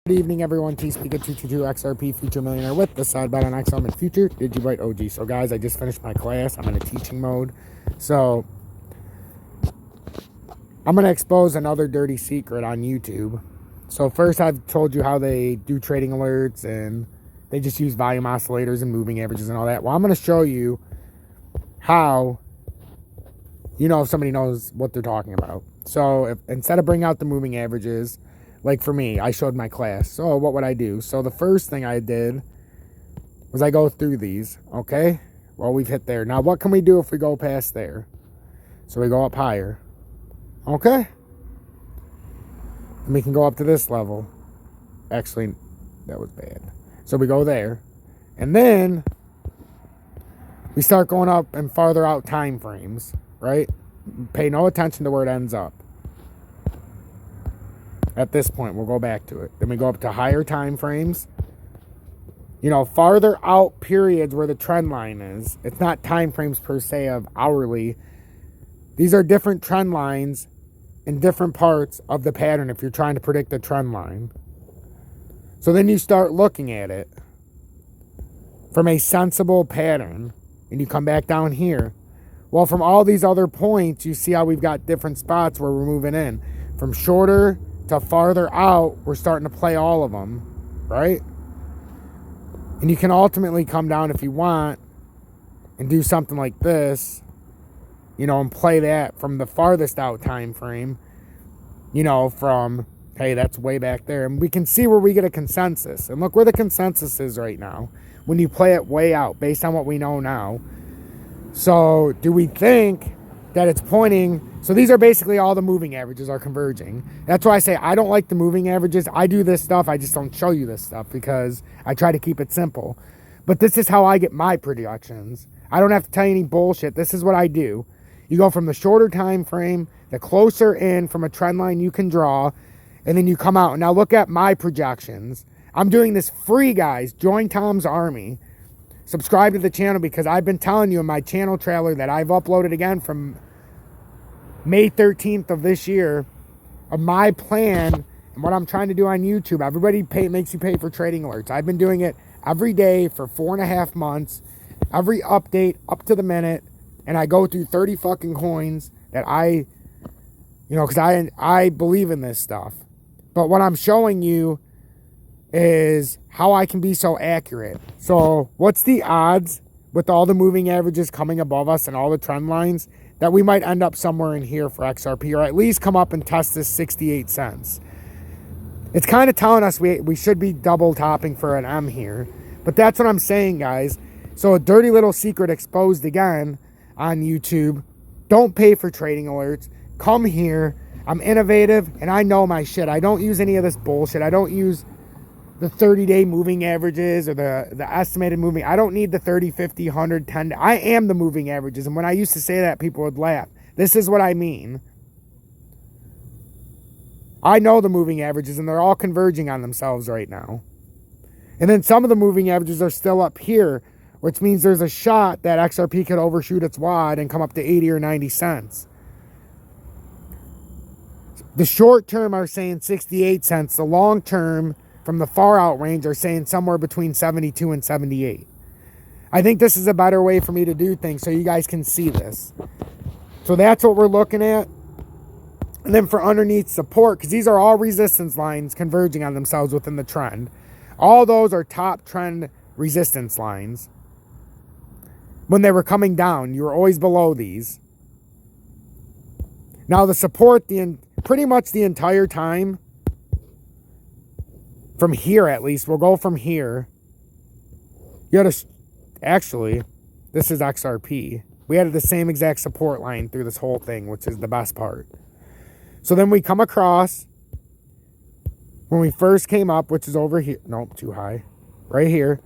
Good evening, everyone. T-Speaker 222 XRP Future Millionaire with the side bet on XM and Future Digibyte OG. So, guys, I just finished my class. I'm in a teaching mode. So, I'm going to expose another dirty secret on YouTube. So, first, I've told you how they do trading alerts and they just use volume oscillators and moving averages and all that. Well, I'm going to show you how, if somebody knows what they're talking about. So, instead of bringing out the moving averages, like for me, I showed my class. So what would I do? So the first thing I did was I go through these, okay? Well, we've hit there. Now, what can we do if we go past there? So we go up higher, okay? And we can go up to this level. Actually, that was bad. So we go there. And then we start going up and farther out time frames, right? Pay no attention to where it ends up. At this point, we'll go back to it. Then we go up to higher time frames. Farther out periods where the trend line is. It's not time frames per se of hourly. These are different trend lines in different parts of the pattern if you're trying to predict the trend line. So then you start looking at it from a sensible pattern. And you come back down here. Well, from all these other points, you see how we've got different spots where we're moving in. From shorter to farther out, we're starting to play all of them, right? And you can ultimately come down if you want and do something like this, and play that from the farthest out time frame, from, hey, that's way back there. And we can see where we get a consensus. And look where the consensus is right now when you play it way out based on what we know now. So do we think that it's pointing? So these are basically all the moving averages are converging. That's why I say I don't like the moving averages. I do this stuff. I just don't show you this stuff because I try to keep it simple. But this is how I get my projections. I don't have to tell you any bullshit. This is what I do. You go from the shorter time frame, the closer in from a trend line you can draw, and then you come out. Now look at my projections. I'm doing this free, guys. Join Tom's Army. Subscribe to the channel because I've been telling you in my channel trailer that I've uploaded again from May 13th of this year of my plan and what I'm trying to do on YouTube. Everybody makes you pay for trading alerts. I've been doing it every day for 4.5 months, every update up to the minute, and I go through 30 fucking coins that because I believe in this stuff. But what I'm showing you is how I can be so accurate. So what's the odds with all the moving averages coming above us and all the trend lines that we might end up somewhere in here for XRP, or at least come up and test this 68 cents. It's kind of telling us we should be double topping for an M here. But that's what I'm saying, guys. So a dirty little secret exposed again on YouTube. Don't pay for trading alerts. Come here. I'm innovative and I know my shit. I don't use any of this bullshit. I don't use the 30-day moving averages or the estimated moving. I don't need the 30, 50, 100, 10. I am the moving averages. And when I used to say that, people would laugh. This is what I mean. I know the moving averages, and they're all converging on themselves right now. And then some of the moving averages are still up here, which means there's a shot that XRP could overshoot its wad and come up to 80 or 90 cents. The short term are saying 68 cents. The long term from the far out range are saying somewhere between 72 and 78. I think this is a better way for me to do things so you guys can see this. So that's what we're looking at. And then for underneath support, because these are all resistance lines converging on themselves within the trend. All those are top trend resistance lines. When they were coming down, you were always below these. Now the support, pretty much the entire time, from here at least, we'll go from here. Actually, this is XRP. We had the same exact support line through this whole thing, which is the best part. So then we come across, when we first came up, which is over here. Nope, too high. Right here.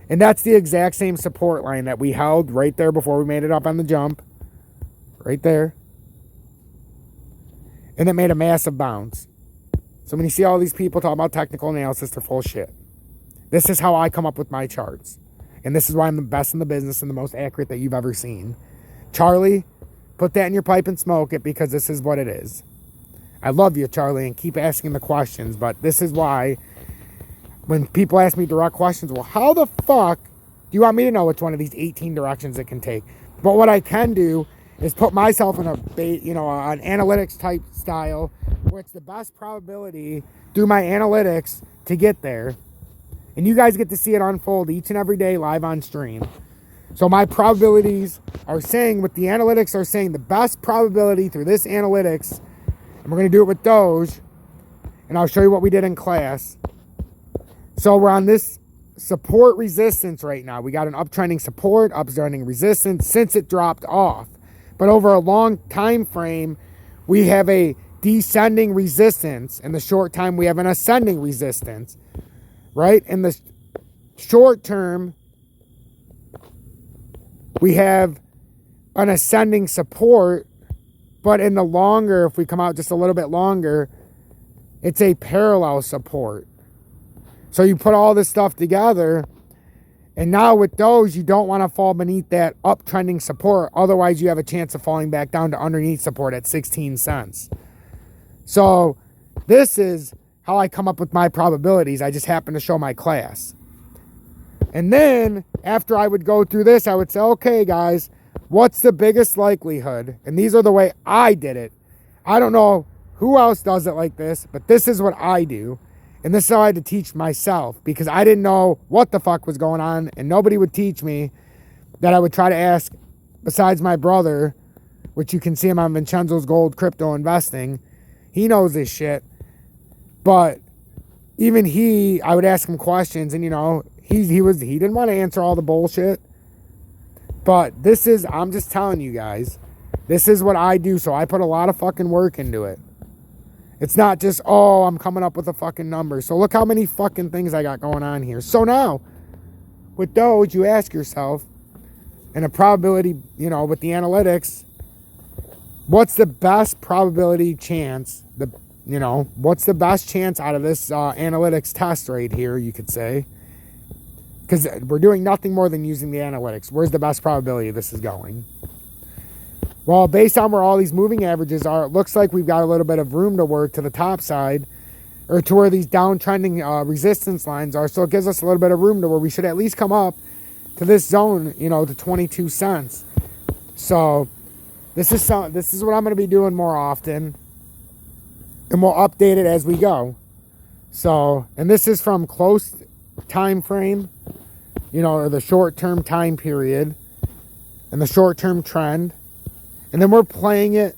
And that's the exact same support line that we held right there before we made it up on the jump. Right there. And it made a massive bounce. So when you see all these people talking about technical analysis, they're full of shit. This is how I come up with my charts. And this is why I'm the best in the business and the most accurate that you've ever seen. Charlie, put that in your pipe and smoke it because this is what it is. I love you, Charlie, and keep asking the questions, but this is why when people ask me direct questions, well, how the fuck do you want me to know which one of these 18 directions it can take? But what I can do is put myself in an analytics type style where it's the best probability through my analytics to get there. And you guys get to see it unfold each and every day live on stream. So my probabilities are saying, what the analytics are saying, the best probability through this analytics, and we're going to do it with Doge, and I'll show you what we did in class. So we're on this support resistance right now. We got an uptrending support, uptrending resistance since it dropped off. But over a long time frame, we have a descending resistance. In the short time, we have an ascending resistance, right? In the short term, we have an ascending support, but in the longer, if we come out just a little bit longer, it's a parallel support. So you put all this stuff together, and now with those, you don't want to fall beneath that uptrending support. Otherwise, you have a chance of falling back down to underneath support at 16 cents. So this is how I come up with my probabilities. I just happen to show my class. And then after I would go through this, I would say, okay, guys, what's the biggest likelihood? And these are the way I did it. I don't know who else does it like this, but this is what I do. And this is how I had to teach myself, because I didn't know what the fuck was going on, and nobody would teach me that I would try to ask besides my brother, which you can see him on Vincenzo's Gold Crypto Investing. He knows this shit. But even I would ask him questions, and he didn't want to answer all the bullshit. But I'm just telling you guys, this is what I do. So I put a lot of fucking work into it. It's not just, I'm coming up with a fucking number. So look how many fucking things I got going on here. So now, with Doge, you ask yourself, and a probability, with the analytics, what's the best probability chance, what's the best chance out of this analytics test right here, you could say. Because we're doing nothing more than using the analytics. Where's the best probability this is going? Well, based on where all these moving averages are, it looks like we've got a little bit of room to work to the top side, or to where these downtrending resistance lines are. So it gives us a little bit of room to where we should at least come up to this zone, to 22 cents. So this is what I'm going to be doing more often, and we'll update it as we go. So, and this is from close time frame, or the short-term time period, and the short-term trend. And then we're playing it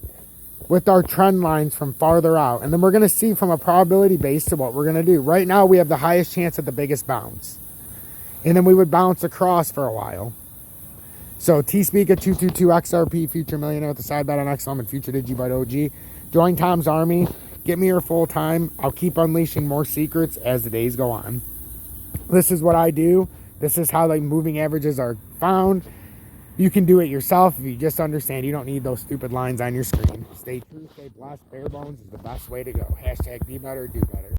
with our trend lines from farther out. And then we're going to see from a probability base to what we're going to do. Right now, we have the highest chance at the biggest bounce. And then we would bounce across for a while. So T-Speak at 222 XRP, Future Millionaire with the side bet on XM and Future Digibite OG. Join Tom's Army. Get me here full time. I'll keep unleashing more secrets as the days go on. This is what I do. This is how the moving averages are found. You can do it yourself if you just understand. You don't need those stupid lines on your screen. Stay true, stay blessed. Bare bones is the best way to go. # be better, do better.